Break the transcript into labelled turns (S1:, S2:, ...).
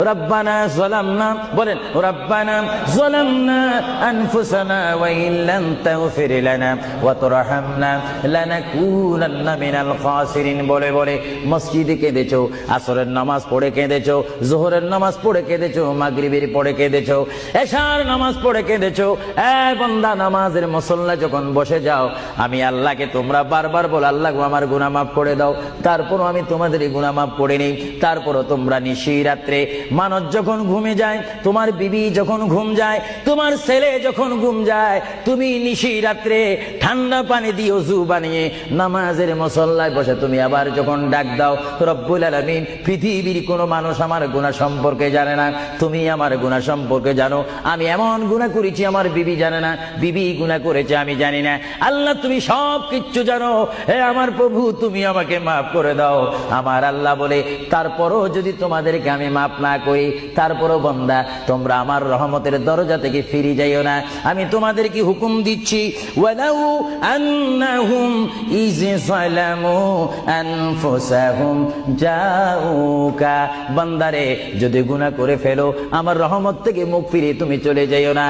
S1: রব্বানা যালামনা, বলেন রব্বানা যালামনা আনফুসানা ওয়া ইল্লাম তাগফির লানা ওয়া তারহামনা লানাকুনান্না মিনাল খাসিরিন বলে বলে মসজিদে কেঁদেছো, আসরের নামাজ পড়ে কেঁদেছো, যোহরের নামাজ পড়ে কেঁদেছো, মাগরিবের পড়ে কেঁদেছো, এশার নামাজ পড়ে কেঁদেছো। এ বান্দা, নামাজের মুসল্লা যখন বসে যাও, আমি আল্লাহকে তোমরা বারবার বল, আল্লাহ আমার গুনাহ মাফ করে দাও। তারপরও আমি তোমাদের গুনাহ মাফ করে নেই। তারপরও তোমরা নিশি রাত্রে, মানুষ যখন ঘুমে যায়, তোমার বিবি যখন ঘুম যায়, তোমার ছেলে যখন ঘুম যায়, তুমি নিশি রাত্রে ঠান্ডা পানি দিয়ে ওযু বানিয়ে নামাজের মুসল্লায় বসে তুমি আবার যখন ডাক দাও, রব্বুল আলামিন, পৃথিবীর কোনো মানুষ আমার গুনাহ সম্পর্কে জানে না, তুমি আমার গুনাহ সম্পর্কে জানো। আমি এমন গুনাহ করেছি আমার বিবি জানে না, বিবি গুনাহ করেছে আমি জানি না। আল্লাহ তুমি সব কিচ্ছু জানো, হে আমার প্রভু তুমি আমাকে মাফ করে দাও। আমার আল্লাহ বলে, তারপরও যদি তোমাদেরকে আমি মাফ না করি, তারপরও বান্দা তোমরা আমার রহমতের দরজা থেকে ফিরে যাইও না। আমি তোমাদেরকে হুকুম দিচ্ছি, ওয়ালাউ আন্নাহুম ইয যালামু আনফুসাহুম জাউকা, বান্দারে যদি গুনাহ করে ফেলো, আমার রহমত থেকে মুখ ফিরিয়ে তুমি চলে যাইও না।